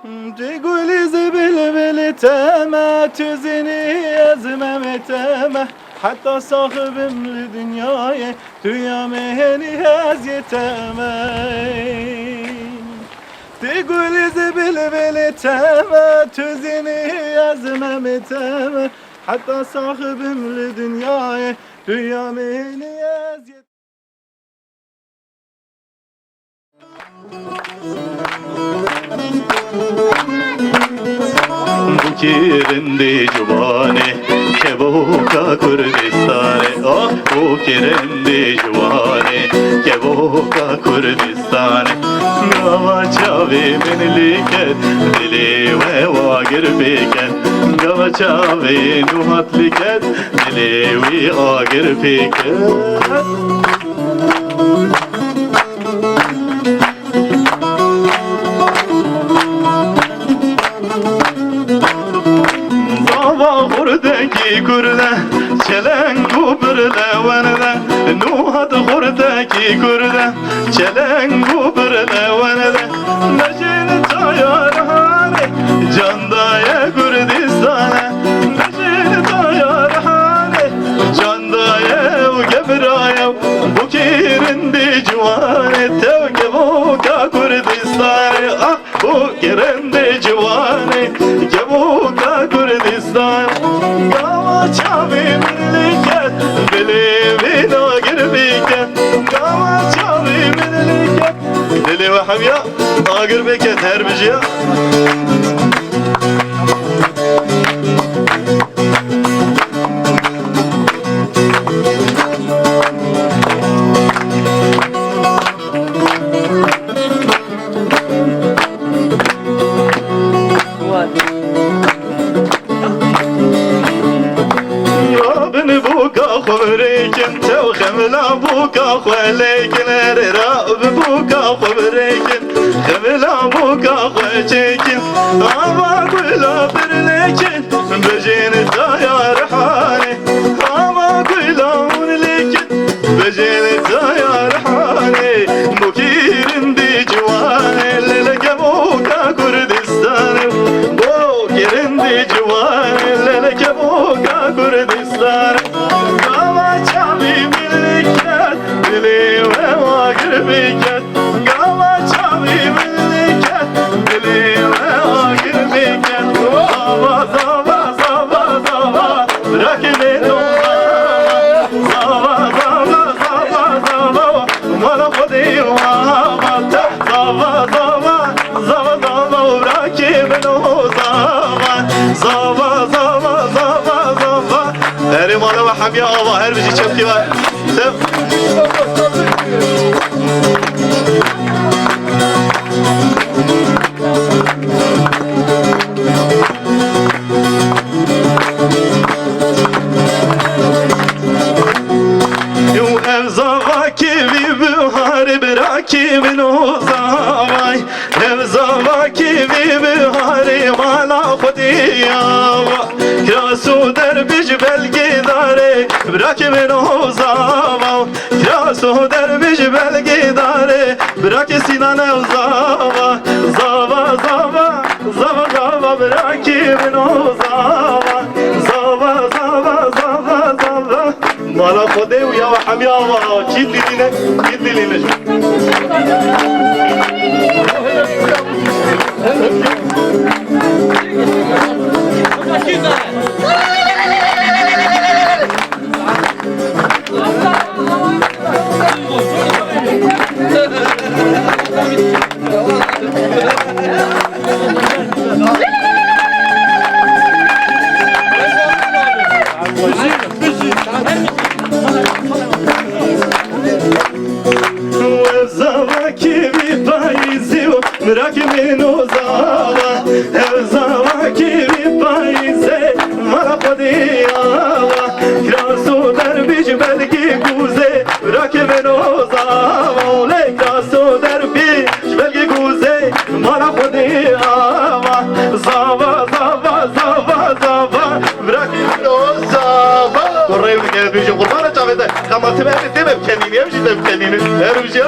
تقول زبل بلتامة تزني أزمة تامة حتى صاحب الدنيا تيا مهني هزيتامة تقول زبل بلتامة تزني أزمة تامة حتى صاحب الدنيا تيا مهني هزيتامة Bukirindi juvane kevoka Kurdistane ah bukirindi juvane kevoka Kurdistane gava çave menliket dili ve vagir beket gava çave nuhatliket dili ve agir beket Hurdaki kurda çelengu birle venle Nuhat hurdaki kurda çelengu birle venle Necil tayarhane candaya Kurdistane Necil tayarhane candaya gebraya Bu kirindi civane tevke voka Kurdistane Ah bu kirindi civane kevoka Kurdistan Gava çavi milliket Dili vina girbiket Gava çavi milliket Dili ve hamya Agir beket her biciya خبريكن تو خملا بوكا خليكن راب بوكا خبريكن خملا بوكا خليكن اما كلا برليكن بجين تايار حالي اما كلا ونليكن بجين تايار حالي بوكيرن دي جواني للك بوكا كردستان بوكيرن دي جواني للك بوكا كردستان Dili ve vagir biket Gava çavi milliket Dili ve vagir biket Zava zava zava zava Bırak beni Zava zava zava zava Bana kodi vama Zava zava zava zava Bırak beni zava Zava zava zava zava Her imana ve hamya Allah her bizi çöpki var Sev Kimin o zavay Evzava kimi bihari Mala khudiyava Krasu derbiş belgidare Bırak kimin o zava Krasu derbiş belgidare Bırak sinan evzava Zava zava Zava zava Bırak kimin o zava Zava zava zava zava Mala khudiyava ve hamyava Kildiline Kildiline Bırak beni o zava Evzava kimi payze Mara kodiyava Krasu derbiş belki kuze Bırak beni o zava Krasu derbiş belki kuze Mara kodiyava Zava zava zava zava Bırak beni o zava Korrayım gel bir şey kurbanı çavede Kamatı ben bitemem kendini Hem kendini Her bir şey